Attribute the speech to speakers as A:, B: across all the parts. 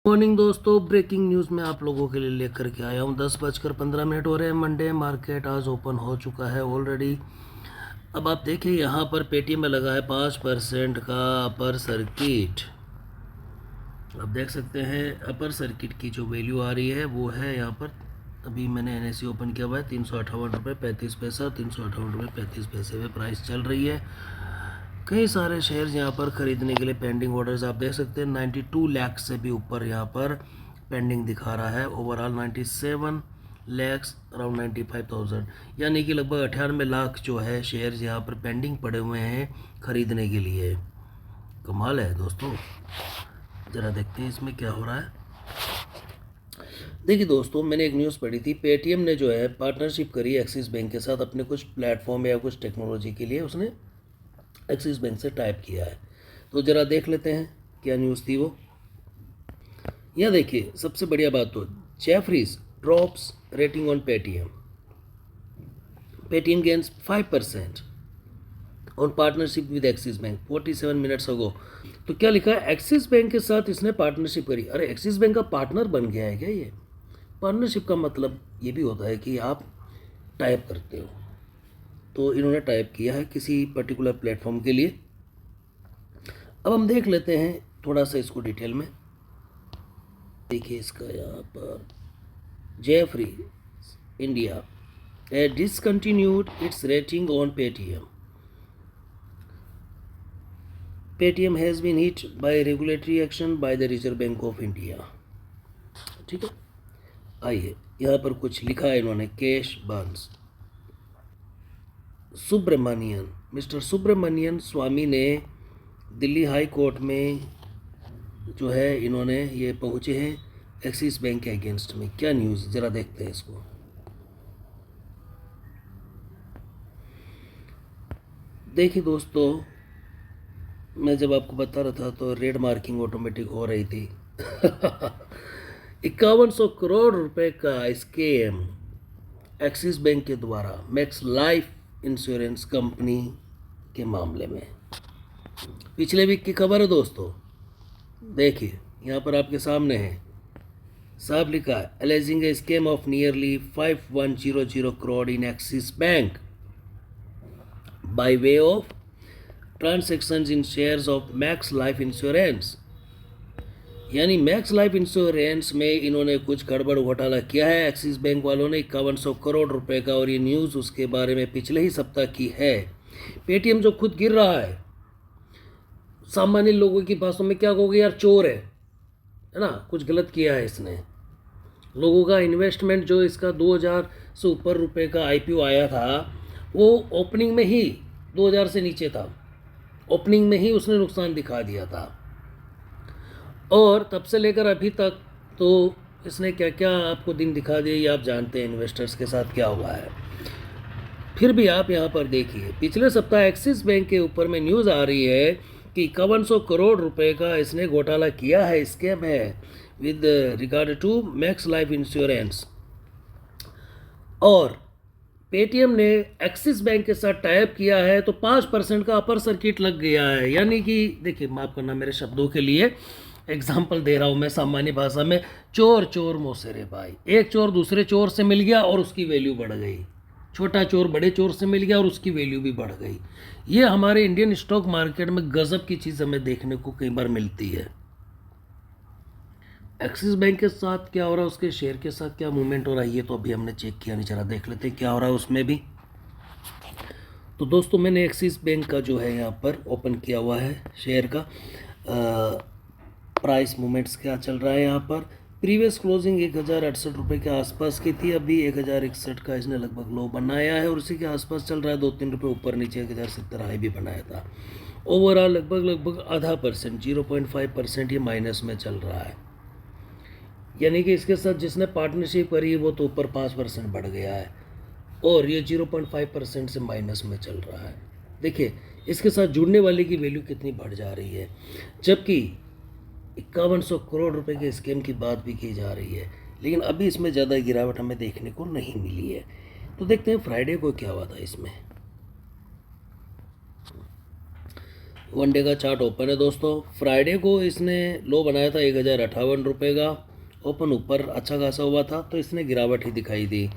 A: Morning दोस्तों, breaking news में आप लोगों के लिए लेकर के आया हूँ। 10:15 हो रहे हैं। मंडे मार्केट आज ओपन हो चुका है ऑलरेडी। अब आप देखिए यहाँ पर पेटीएम में लगा है 5% का अपर सर्किट। आप देख सकते हैं अपर सर्किट की जो वैल्यू आ रही है वो है यहाँ पर, अभी मैंने एनएससी ओपन किया हुआ है, 358 रुपये 35 पैसा, 358 रुपये 35 पैसे पे प्राइस चल रही है। कई सारे शेयर्स यहाँ पर ख़रीदने के लिए पेंडिंग ऑर्डर्स आप देख सकते हैं। 92 लाख से भी ऊपर यहाँ पर पेंडिंग दिखा रहा है। ओवरऑल 97 लैक्स अराउंड 95,000, यानी कि लगभग 98 लाख जो है शेयर्स यहाँ पर पेंडिंग पड़े हुए हैं ख़रीदने के लिए। कमाल है दोस्तों। ज़रा देखते हैं इसमें क्या हो रहा है। देखिए दोस्तों, मैंने एक न्यूज़ पढ़ी थी, पेटीएम ने जो है पार्टनरशिप करी एक्सिस बैंक के साथ अपने कुछ प्लेटफॉर्म या कुछ टेक्नोलॉजी के लिए, उसने एक्सिस बैंक से टाइप किया है। तो ज़रा देख लेते हैं क्या न्यूज़ थी वो। यहाँ देखिए, सबसे बढ़िया बात तो Jefferies drops rating on Paytm, Paytm gains 5% on partnership with axis bank 47 minutes ago. तो क्या लिखा है, एक्सिस बैंक के साथ इसने पार्टनरशिप करी। अरे एक्सिस बैंक का पार्टनर बन गया है क्या ये? पार्टनरशिप का मतलब ये भी होता है कि आप टाइप करते हो। तो इन्होंने टाइप किया है किसी पर्टिकुलर प्लेटफॉर्म के लिए। अब हम देख लेते हैं थोड़ा सा इसको डिटेल में। देखिए इसका यहाँ पर, Jefferies India discontinued its rating on Paytm, Paytm has been hit by regulatory action by the Reserve Bank of India. ठीक है, आइए यहाँ पर कुछ लिखा है इन्होंने। Cash burns Subramanian, mister Subramanian Swamy ने दिल्ली हाई कोर्ट में जो है इन्होंने ये पहुँचे हैं एक्सिस बैंक के अगेंस्ट में। क्या न्यूज़, ज़रा देखते हैं इसको। देखिए दोस्तों, मैं जब आपको बता रहा था तो रेड मार्किंग ऑटोमेटिक हो रही थी। 5100 करोड़ रुपए का स्कैम एक्सिस बैंक के द्वारा मैक्स लाइफ इंश्योरेंस कंपनी के मामले में। पिछले वीक की खबर है दोस्तों, देखिए यहाँ पर आपके सामने है, साफ लिखा है, alleging a scam of nearly 5100 crore in Axis Bank by way of transactions in shares of Max Life Insurance. यानी मैक्स लाइफ इंश्योरेंस में इन्होंने कुछ गड़बड़ घोटाला किया है एक्सिस बैंक वालों ने, 5100 करोड़ रुपए का। और ये न्यूज़ उसके बारे में पिछले ही सप्ताह की है। पेटीएम जो खुद गिर रहा है, सामान्य लोगों की भाषा में क्या कहोगे, यार चोर है ना, कुछ गलत किया है इसने। लोगों का इन्वेस्टमेंट जो इसका 2000 से ऊपर रुपए का आईपीओ आया था, वो ओपनिंग में ही 2000 से नीचे था। ओपनिंग में ही उसने नुकसान दिखा दिया था, और तब से लेकर अभी तक तो इसने क्या क्या आपको दिन दिखा दिए, ये आप जानते हैं इन्वेस्टर्स के साथ क्या हुआ है। फिर भी आप यहाँ पर देखिए, पिछले सप्ताह एक्सिस बैंक के ऊपर में न्यूज़ आ रही है कि 5100 करोड़ रुपए का इसने घोटाला किया है, स्कैम है with regard to Max Life insurance. और पेटीएम ने एक्सिस बैंक के साथ टाइप किया है, तो 5% का अपर सर्किट लग गया है। यानी कि देखिए, माफ़ करना मेरे शब्दों के लिए, एग्जाम्पल दे रहा हूँ मैं सामान्य भाषा में, चोर चोर मोसेरे भाई। एक चोर दूसरे चोर से मिल गया और उसकी वैल्यू बढ़ गई, छोटा चोर बड़े चोर से मिल गया और उसकी वैल्यू भी बढ़ गई। ये हमारे इंडियन स्टॉक मार्केट में गजब की चीज़ हमें देखने को कई बार मिलती है। एक्सिस बैंक के साथ क्या हो रहा है, उसके शेयर के साथ क्या मूवमेंट हो रहा है, ये तो अभी हमने चेक किया नहीं। चला देख लेते हैं क्या हो रहा है उसमें भी। तो दोस्तों, मैंने एक्सिस बैंक का जो है यहाँ पर ओपन किया हुआ है शेयर का। प्राइस मूवमेंट्स क्या चल रहा है यहाँ पर। प्रीवियस क्लोजिंग 1068 रुपये के आसपास की थी, अभी 1061 का इसने लगभग लो बनाया है और उसी के आसपास चल रहा है। 2-3 रुपये ऊपर नीचे 1070 हाई भी बनाया था। ओवरऑल लगभग आधा परसेंट, 0.5% ये माइनस में चल रहा है। यानी कि इसके साथ जिसने पार्टनरशिप करी वो तो ऊपर 5% बढ़ गया है, और ये 0.5% से माइनस में चल रहा है। देखिए इसके साथ जुड़ने वाले की वैल्यू कितनी बढ़ जा रही है, जबकि 5100 करोड़ रुपए के स्कैम की बात भी की जा रही है, लेकिन अभी इसमें ज़्यादा गिरावट हमें देखने को नहीं मिली है। तो देखते हैं फ्राइडे को क्या हुआ था इसमें। वनडे का चार्ट ओपन है दोस्तों। फ्राइडे को इसने लो बनाया था 1058 रुपये का, ओपन ऊपर अच्छा खासा हुआ था तो इसने गिरावट ही दिखाई दी।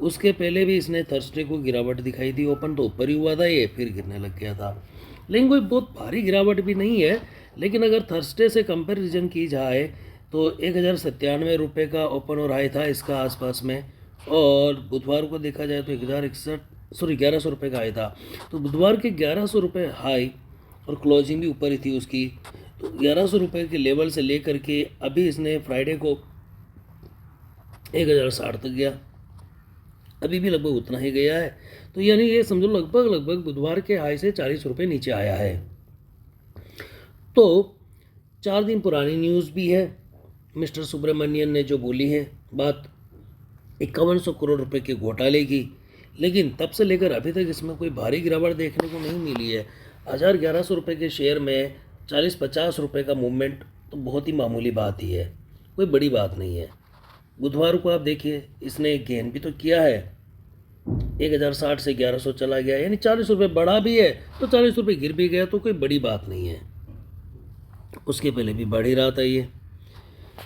A: उसके पहले भी इसने थर्सडे को गिरावट दिखाई दी, ओपन तो ऊपर ही हुआ था, ये फिर गिरने लग गया था। लेकिन कोई बहुत भारी गिरावट भी नहीं है। लेकिन अगर थर्सडे से कंपैरिजन की जाए तो 1097 रुपये का ओपन और हाई था इसका आसपास में, और बुधवार को देखा जाए तो 1100 रुपये का हाई था। तो बुधवार के 1100 रुपये हाई और क्लोजिंग भी ऊपर ही थी उसकी। तो 1100 रुपये के लेवल से लेकर के अभी इसने फ्राइडे को 1060 तक गया, अभी भी लगभग उतना ही गया है। तो यानी ये समझो लगभग बुधवार के हाई से 40 रुपये नीचे आया है। तो 4 दिन पुरानी न्यूज़ भी है। मिस्टर सुब्रमण्यन ने जो बोली है बात 5100 करोड़ रुपए के घोटाले की, लेकिन तब से लेकर अभी तक इसमें कोई भारी गिरावट देखने को नहीं मिली है। 1100 रुपये के शेयर में 40-50 रुपये का मूवमेंट तो बहुत ही मामूली बात ही है, कोई बड़ी बात नहीं है। बुधवार को आप देखिए इसने गेन भी तो किया है, 1060 से 1100 चला गया, यानी 40 रुपये बढ़ा भी है तो 40 रुपये गिर भी गया, तो कोई बड़ी बात नहीं है। उसके पहले भी बढ़ ही रहा था ये।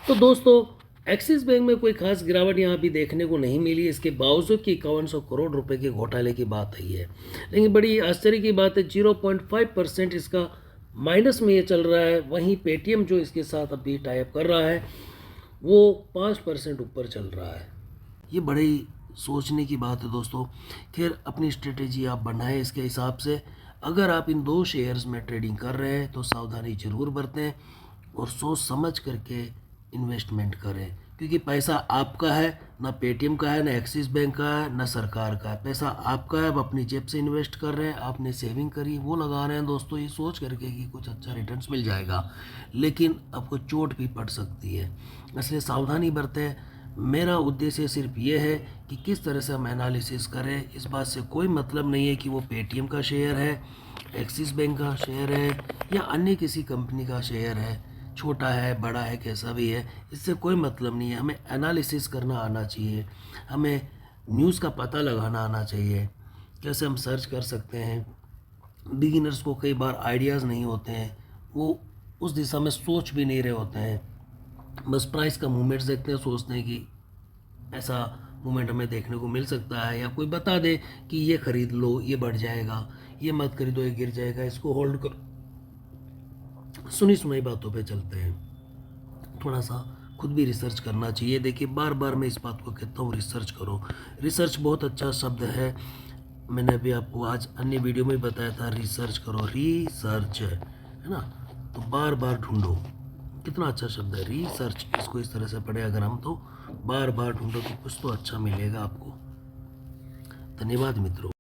A: तो दोस्तों एक्सिस बैंक में कोई खास गिरावट यहाँ भी देखने को नहीं मिली, इसके बावजूद कि 5100 करोड़ रुपए के घोटाले की बात आई है। लेकिन बड़ी आश्चर्य की बात है 0.5% इसका माइनस में ये चल रहा है। वहीं पेटीएम जो इसके साथ अभी टाइप कर रहा है वो 5% ऊपर चल रहा है। ये बड़ी सोचने की बात है दोस्तों। खैर अपनी स्ट्रेटेजी आप बनाएं इसके हिसाब से। अगर आप इन 2 शेयर्स में ट्रेडिंग कर रहे हैं तो सावधानी जरूर बरतें और सोच समझ करके इन्वेस्टमेंट करें, क्योंकि पैसा आपका है, ना पेटीएम का है, ना एक्सिस बैंक का है, ना सरकार का है। पैसा आपका है, आप अपनी जेब से इन्वेस्ट कर रहे हैं, आपने सेविंग करी वो लगा रहे हैं दोस्तों, ये सोच करके कि कुछ अच्छा रिटर्न्स मिल जाएगा, लेकिन आपको चोट भी पड़ सकती है, इसलिए सावधानी बरतें। मेरा उद्देश्य सिर्फ ये है कि किस तरह से हम एनालिसिस करें। इस बात से कोई मतलब नहीं है कि वो पेटीएम का शेयर है, एक्सिस बैंक का शेयर है या अन्य किसी कंपनी का शेयर है, छोटा है बड़ा है कैसा भी है, इससे कोई मतलब नहीं है। हमें एनालिसिस करना आना चाहिए, हमें न्यूज़ का पता लगाना आना चाहिए, कैसे हम सर्च कर सकते हैं। बिगिनर्स को कई बार आइडियाज़ नहीं होते हैं, वो उस दिशा में सोच भी नहीं रहे होते हैं, बस प्राइस का मूवमेंट्स देखते हैं, सोचते हैं कि ऐसा मूवमेंट हमें देखने को मिल सकता है, या कोई बता दे कि ये खरीद लो ये बढ़ जाएगा, ये मत खरीदो ये गिर जाएगा, इसको होल्ड करो। सुनी सुनाई बातों पे चलते हैं। थोड़ा सा खुद भी रिसर्च करना चाहिए। देखिए बार बार मैं इस बात को कहता हूँ, रिसर्च करो। रिसर्च बहुत अच्छा शब्द है, मैंने अभी आपको आज अन्य वीडियो में बताया था, रिसर्च करो, रिसर्च है ना। तो बार बार ढूंढो, कितना अच्छा शब्द है रिसर्च, इसको इस तरह से पढ़े अगर हम तो बार बार ढूंढो तो कुछ तो अच्छा मिलेगा आपको। धन्यवाद मित्रों।